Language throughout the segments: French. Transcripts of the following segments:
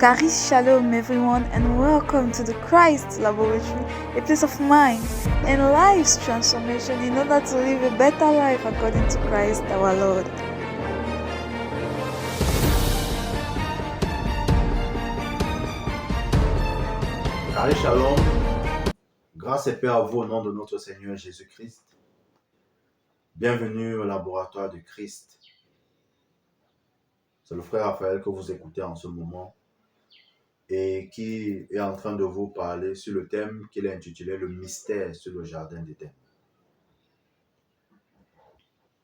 Charis Shalom everyone and welcome to the Christ Laboratory, a place of mind and life's transformation in order to live a better life according to Christ our Lord. Charis Shalom, grâce et paix à vous au nom de notre Seigneur Jésus-Christ. Bienvenue au laboratoire de Christ. C'est le frère Raphaël que vous écoutez en ce moment et qui est en train de vous parler sur le thème qu'il a intitulé « Le mystère sur le jardin d'Éden ».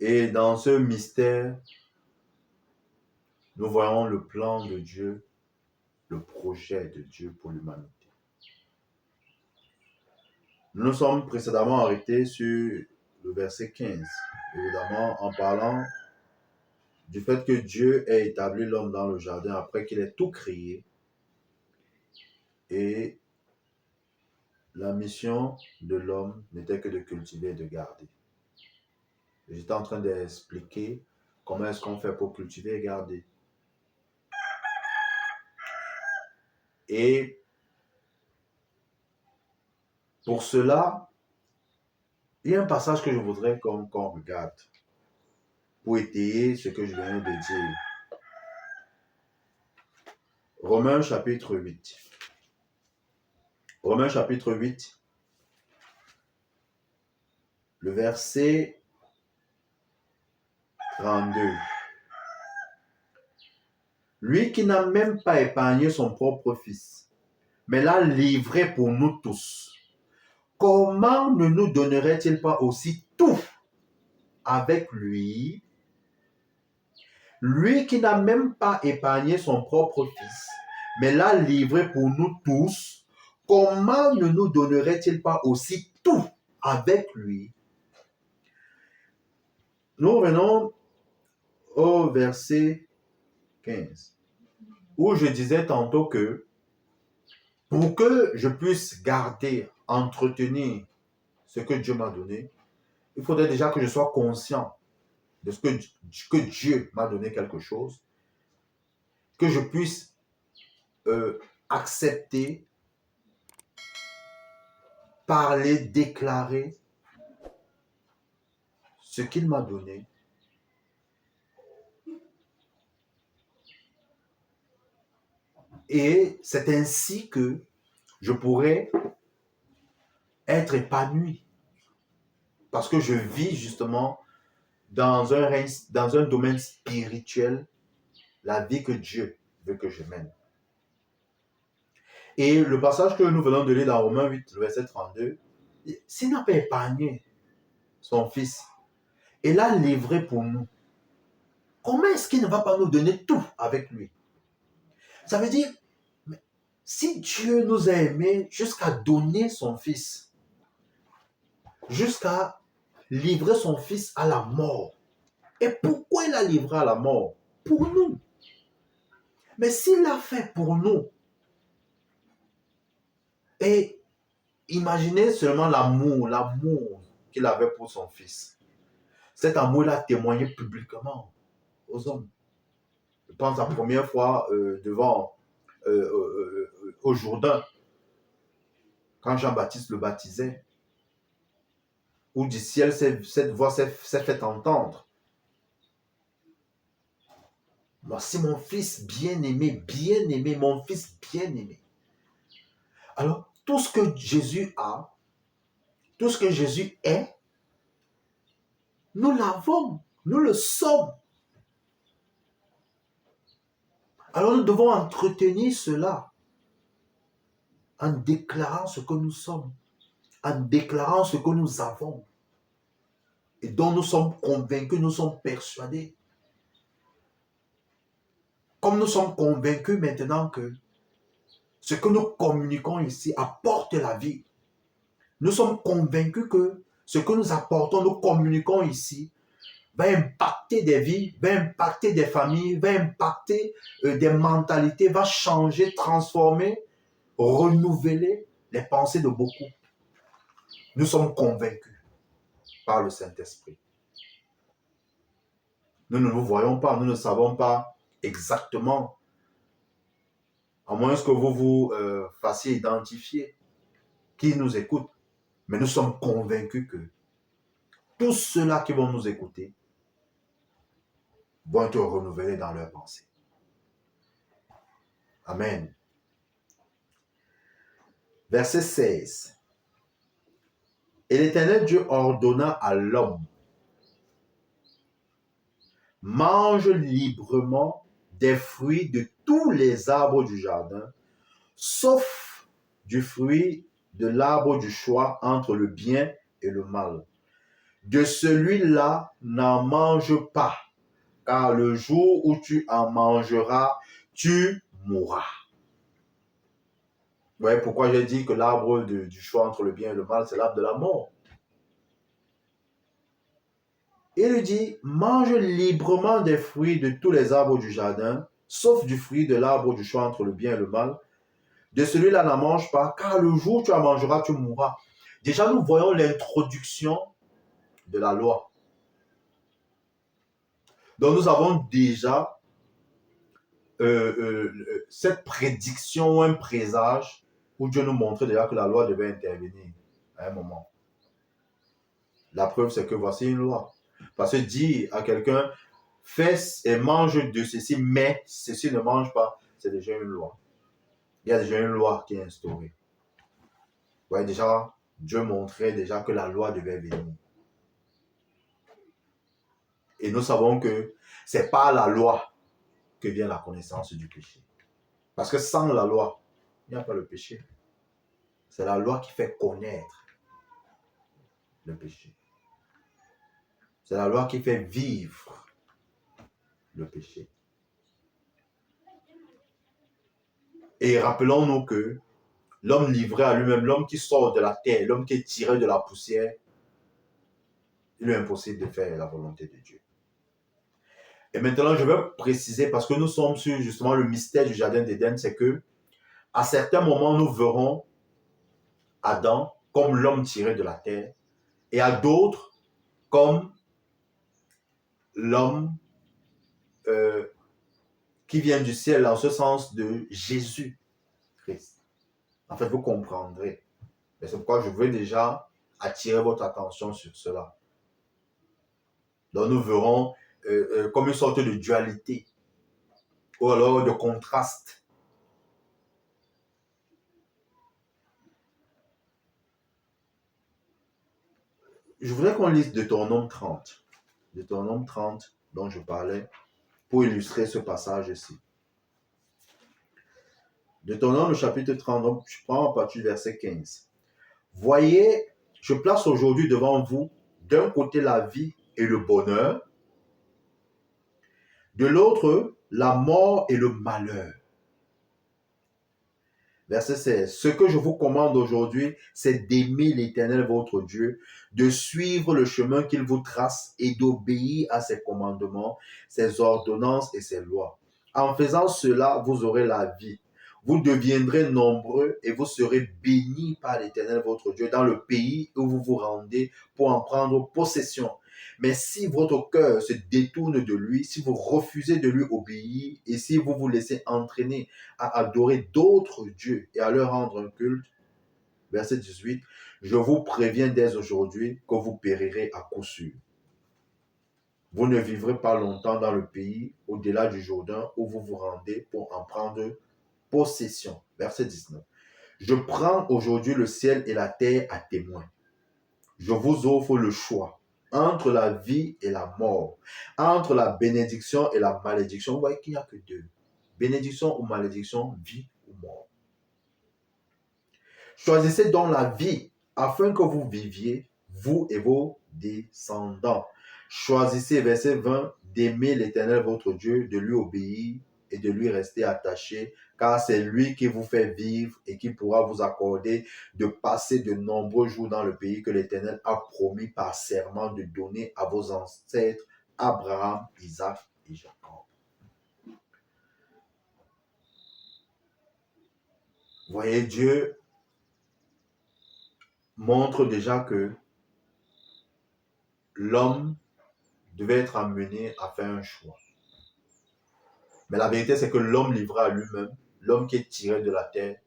Et dans ce mystère, nous voyons le plan de Dieu, le projet de Dieu pour l'humanité. Nous nous sommes précédemment arrêtés sur le verset 15, évidemment en parlant du fait que Dieu ait établi l'homme dans le jardin après qu'il ait tout créé. Et la mission de l'homme n'était que de cultiver et de garder. J'étais en train d'expliquer comment est-ce qu'on fait pour cultiver et garder. Et pour cela, il y a un passage que je voudrais qu'on regarde pour étayer ce que je viens de dire. Romains chapitre 8. Romains chapitre 8, le verset 32. Lui qui n'a même pas épargné son propre fils, mais l'a livré pour nous tous, comment ne nous donnerait-il pas aussi tout avec lui? Lui qui n'a même pas épargné son propre fils, mais l'a livré pour nous tous, comment ne nous donnerait-il pas aussi tout avec lui? Nous revenons au verset 15, où je disais tantôt que pour que je puisse garder, entretenir ce que Dieu m'a donné, il faudrait déjà que je sois conscient de ce que Dieu m'a donné quelque chose, que je puisse accepter, parler, déclarer ce qu'il m'a donné. Et c'est ainsi que je pourrais être épanoui. Parce que je vis justement dans un domaine spirituel, la vie que Dieu veut que je mène. Et le passage que nous venons de lire dans Romains 8, le verset 32, s'il n'a pas épargné son fils et l'a livré pour nous, comment est-ce qu'il ne va pas nous donner tout avec lui? Ça veut dire, si Dieu nous a aimés jusqu'à donner son fils, jusqu'à livrer son fils à la mort, et pourquoi il l'a livré à la mort? Pour nous. Mais s'il l'a fait pour nous, et imaginez seulement l'amour qu'il avait pour son fils. Cet amour, il a témoigné publiquement aux hommes. Je pense la première fois au Jourdain, quand Jean-Baptiste le baptisait, où du ciel cette voix s'est fait entendre. Voici mon fils bien-aimé, mon fils bien-aimé. Alors, tout ce que Jésus a, tout ce que Jésus est, nous l'avons, nous le sommes. Alors nous devons entretenir cela en déclarant ce que nous sommes, en déclarant ce que nous avons et dont nous sommes convaincus, nous sommes persuadés. Comme nous sommes convaincus maintenant que ce que nous communiquons ici apporte la vie, nous sommes convaincus que ce que nous apportons, nous communiquons ici, va impacter des vies, va impacter des familles, va impacter des mentalités, va changer, transformer, renouveler les pensées de beaucoup. Nous sommes convaincus par le Saint-Esprit. Nous ne nous voyons pas, nous ne savons pas exactement À moins que vous vous fassiez identifier qui nous écoute. Mais nous sommes convaincus que tous ceux-là qui vont nous écouter vont être renouvelés dans leurs pensées. Amen. Verset 16. Et l'Éternel Dieu ordonna à l'homme, mange librement des fruits de tous les arbres du jardin, sauf du fruit de l'arbre du choix entre le bien et le mal. De celui-là, n'en mange pas, car le jour où tu en mangeras, tu mourras. Vous voyez pourquoi j'ai dit que l'arbre du choix entre le bien et le mal, c'est l'arbre de la mort. Il lui dit, mange librement des fruits de tous les arbres du jardin, sauf du fruit de l'arbre du choix entre le bien et le mal. De celui-là, n'en mange pas, car le jour où tu en mangeras, tu mourras. Déjà, nous voyons l'introduction de la loi. Donc, nous avons déjà cette prédiction ou un présage où Dieu nous montrait déjà que la loi devait intervenir à un moment. La preuve, c'est que voici une loi. Parce que dire à quelqu'un, fais et mange de ceci, mais ceci ne mange pas, c'est déjà une loi. Il y a déjà une loi qui est instaurée. Vous voyez, déjà, Dieu montrait déjà que la loi devait venir. Et nous savons que c'est par la loi que vient la connaissance du péché. Parce que sans la loi, il n'y a pas le péché. C'est la loi qui fait connaître le péché. C'est la loi qui fait vivre le péché. Et rappelons-nous que l'homme livré à lui-même, l'homme qui sort de la terre, l'homme qui est tiré de la poussière, il est impossible de faire la volonté de Dieu. Et maintenant, je vais préciser, parce que nous sommes sur justement le mystère du jardin d'Éden, c'est que à certains moments, nous verrons Adam comme l'homme tiré de la terre, et à d'autres comme l'homme qui vient du ciel, en ce sens de Jésus-Christ. En fait, vous comprendrez. Et c'est pourquoi je veux déjà attirer votre attention sur cela. Donc nous verrons comme une sorte de dualité ou alors de contraste. Je voudrais qu'on lise Deutéronome 30. Deutéronome 30 dont je parlais pour illustrer ce passage-ci. Deutéronome le chapitre 30, donc je prends à partir du verset 15. Voyez, je place aujourd'hui devant vous d'un côté la vie et le bonheur, de l'autre la mort et le malheur. Verset 16. Ce que je vous commande aujourd'hui, c'est d'aimer l'Éternel votre Dieu, de suivre le chemin qu'il vous trace et d'obéir à ses commandements, ses ordonnances et ses lois. En faisant cela, vous aurez la vie. Vous deviendrez nombreux et vous serez bénis par l'Éternel votre Dieu dans le pays où vous vous rendez pour en prendre possession. Mais si votre cœur se détourne de lui, si vous refusez de lui obéir et si vous vous laissez entraîner à adorer d'autres dieux et à leur rendre un culte, verset 18, je vous préviens dès aujourd'hui que vous périrez à coup sûr. Vous ne vivrez pas longtemps dans le pays au-delà du Jourdain où vous vous rendez pour en prendre possession. Verset 19. Je prends aujourd'hui le ciel et la terre à témoin. Je vous offre le choix entre la vie et la mort, entre la bénédiction et la malédiction. Vous voyez qu'il n'y a que deux. Bénédiction ou malédiction, vie ou mort. Choisissez donc la vie afin que vous viviez, vous et vos descendants. Choisissez, verset 20, d'aimer l'Éternel votre Dieu, de lui obéir et de lui rester attaché, car c'est lui qui vous fait vivre et qui pourra vous accorder de passer de nombreux jours dans le pays que l'Éternel a promis par serment de donner à vos ancêtres Abraham, Isaac et Jacob. Vous voyez, Dieu montre déjà que l'homme devait être amené à faire un choix. Mais la vérité, c'est que l'homme livré à lui-même, l'homme qui est tiré de la terre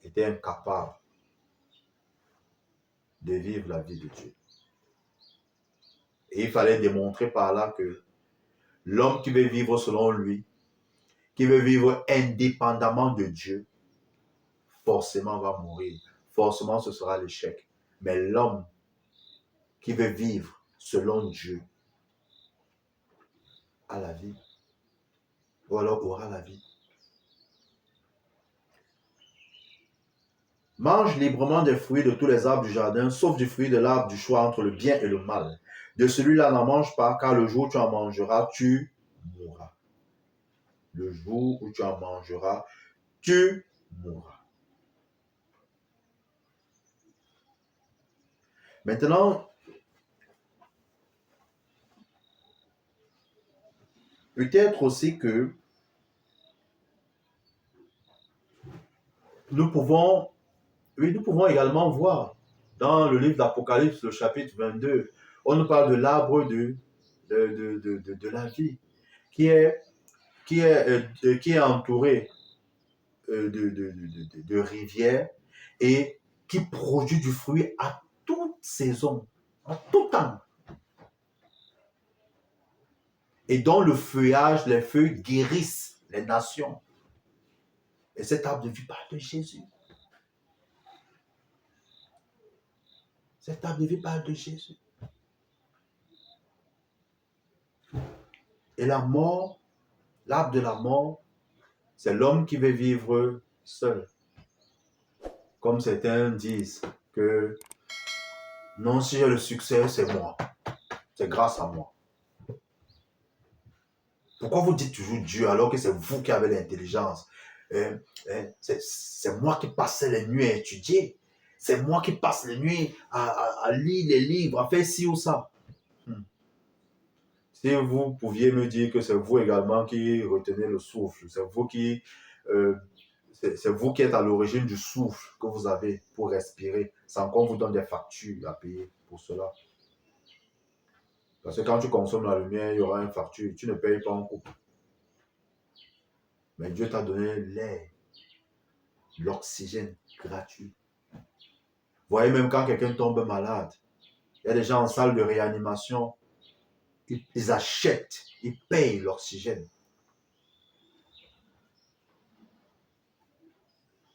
était incapable de vivre la vie de Dieu. Et il fallait démontrer par là que l'homme qui veut vivre selon lui, qui veut vivre indépendamment de Dieu, forcément va mourir. Forcément, ce sera l'échec. Mais l'homme qui veut vivre selon Dieu a la vie. Ou alors aura la vie. Mange librement des fruits de tous les arbres du jardin, sauf du fruit de l'arbre du choix entre le bien et le mal. De celui-là, n'en mange pas, car le jour où tu en mangeras, tu mourras. Le jour où tu en mangeras, tu mourras. Maintenant, peut-être aussi que nous pouvons également voir dans le livre d'Apocalypse, le chapitre 22, on nous parle de l'arbre de la vie qui est entouré de rivières et qui produit du fruit à toute saison, à tout temps. Et dont le feuillage, les feuilles guérissent les nations. Et cet arbre de vie parle de Jésus. Cet arbre de vie parle de Jésus. Et la mort, l'arbre de la mort, c'est l'homme qui veut vivre seul. Comme certains disent que non, si j'ai le succès, c'est moi. C'est grâce à moi. Pourquoi vous dites toujours Dieu alors que c'est vous qui avez l'intelligence? C'est moi qui passais les nuits à étudier. C'est moi qui passe les nuits à lire les livres, à faire ci ou ça. Si vous pouviez me dire que c'est vous également qui retenez le souffle, c'est vous qui êtes à l'origine du souffle que vous avez pour respirer, sans qu'on vous donne des factures à payer pour cela. Parce que quand tu consommes la lumière, il y aura une facture. Tu ne payes pas en coupe. Mais Dieu t'a donné l'air, l'oxygène gratuit. Vous voyez, même quand quelqu'un tombe malade, il y a des gens en salle de réanimation, ils achètent, ils payent l'oxygène.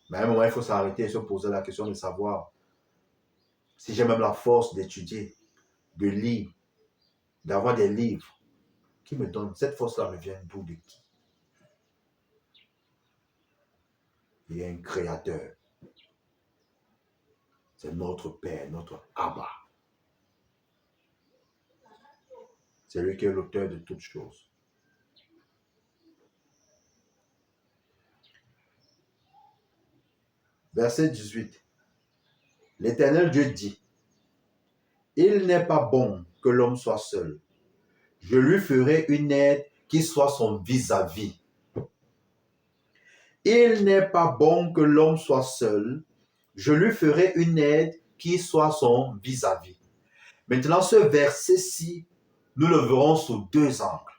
Mais à un moment, il faut s'arrêter et se poser la question de savoir si j'ai même la force d'étudier, de lire, d'avoir des livres. Qui me donne cette force-là? Me vient d'où, de qui? Il y a un créateur. C'est notre Père, notre Abba. C'est lui qui est l'auteur de toutes choses. Verset 18. L'Éternel Dieu dit, il n'est pas bon que l'homme soit seul. Je lui ferai une aide qui soit son vis-à-vis. Il n'est pas bon que l'homme soit seul. Je lui ferai une aide qui soit son vis-à-vis. Maintenant, ce verset-ci, nous le verrons sous deux angles.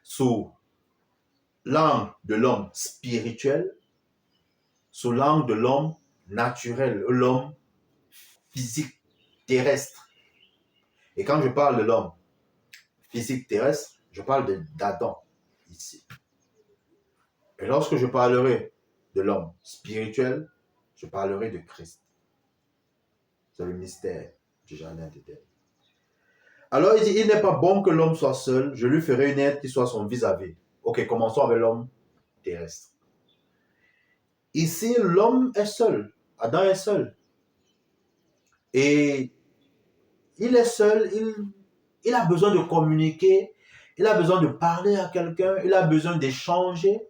Sous l'angle de l'homme spirituel, sous l'angle de l'homme naturel, l'homme physique, terrestre. Et quand je parle de l'homme physique terrestre, je parle d'Adam ici. Et lorsque je parlerai de l'homme spirituel, je parlerai de Christ. C'est le mystère du jardin d'Éden. Alors il dit, il n'est pas bon que l'homme soit seul, je lui ferai une aide qui soit son vis-à-vis. Ok, commençons avec l'homme terrestre. Ici, l'homme est seul. Adam est seul. Et il est seul, il a besoin de communiquer, il a besoin de parler à quelqu'un, il a besoin d'échanger,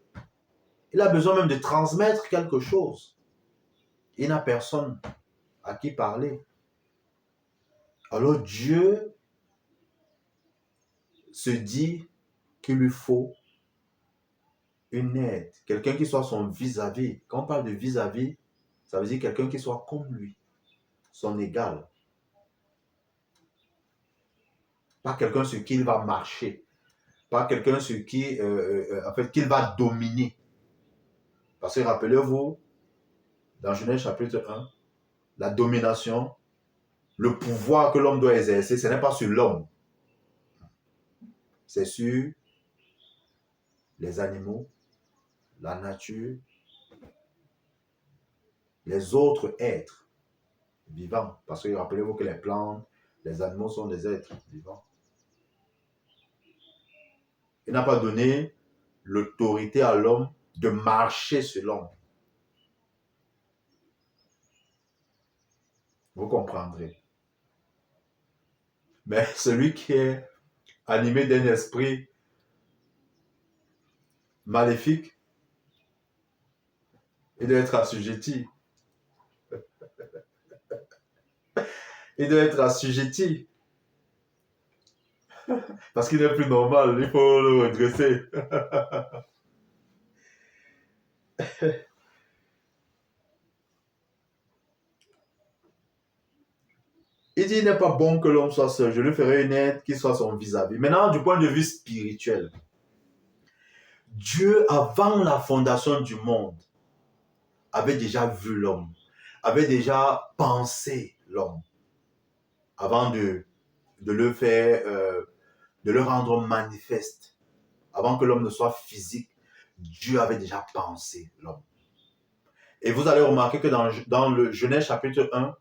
il a besoin même de transmettre quelque chose. Il n'a personne à qui parler. Alors Dieu se dit qu'il lui faut une aide, quelqu'un qui soit son vis-à-vis. Quand on parle de vis-à-vis, ça veut dire quelqu'un qui soit comme lui, son égal. Pas quelqu'un sur qui il va marcher. par quelqu'un sur qui, en fait, qu'il va dominer. Parce que rappelez-vous, dans Genèse chapitre 1, la domination, le pouvoir que l'homme doit exercer, ce n'est pas sur l'homme, c'est sur les animaux, la nature, les autres êtres vivants. Parce que rappelez-vous que les plantes, les animaux sont des êtres vivants. Il n'a pas donné l'autorité à l'homme de marcher sur l'homme. Vous comprendrez. Mais celui qui est animé d'un esprit maléfique, il doit être assujetti. Il doit être assujetti. Parce qu'il n'est plus normal, il faut le redresser. Il dit, il n'est pas bon que l'homme soit seul. Je lui ferai une aide qui soit son vis-à-vis. Maintenant, du point de vue spirituel, Dieu, avant la fondation du monde, avait déjà vu l'homme, avait déjà pensé l'homme, avant de le faire, de le rendre manifeste. Avant que l'homme ne soit physique, Dieu avait déjà pensé l'homme. Et vous allez remarquer que dans le Genèse chapitre 1,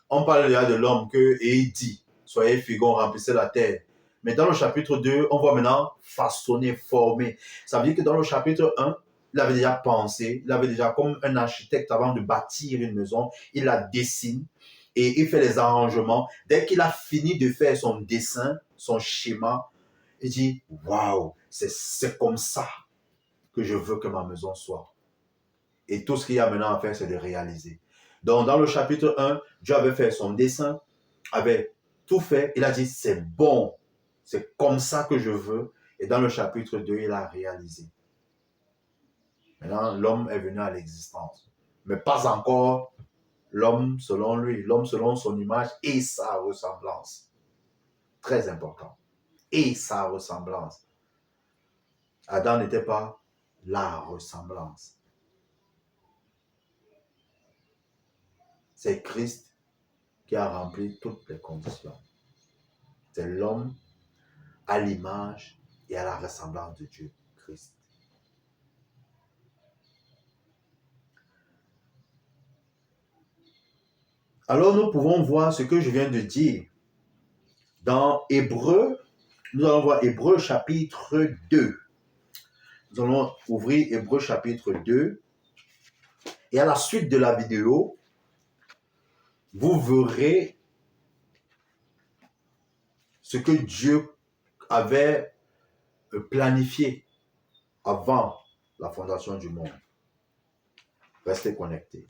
on parle déjà de l'homme et il dit, soyez féconds, remplissez la terre. Mais dans le chapitre 2, on voit maintenant façonner, former. Ça veut dire que dans le chapitre 1, il avait déjà pensé, il avait déjà comme un architecte avant de bâtir une maison, il la dessine et il fait les arrangements. Dès qu'il a fini de faire son dessin, son schéma, il dit, waouh, c'est comme ça que je veux que ma maison soit. Et tout ce qu'il y a maintenant à faire, c'est de réaliser. Donc, dans le chapitre 1, Dieu avait fait son dessin, avait tout fait. Il a dit, c'est bon, c'est comme ça que je veux. Et dans le chapitre 2, il a réalisé. Maintenant, l'homme est venu à l'existence. Mais pas encore l'homme selon lui, l'homme selon son image et sa ressemblance. Très important. Et sa ressemblance. Adam n'était pas la ressemblance. C'est Christ qui a rempli toutes les conditions. C'est l'homme à l'image et à la ressemblance de Dieu, Christ. Alors nous pouvons voir ce que je viens de dire. Dans Hébreu, nous allons voir Hébreu chapitre 2. Nous allons ouvrir Hébreu chapitre 2. Et à la suite de la vidéo, vous verrez ce que Dieu avait planifié avant la fondation du monde. Restez connectés.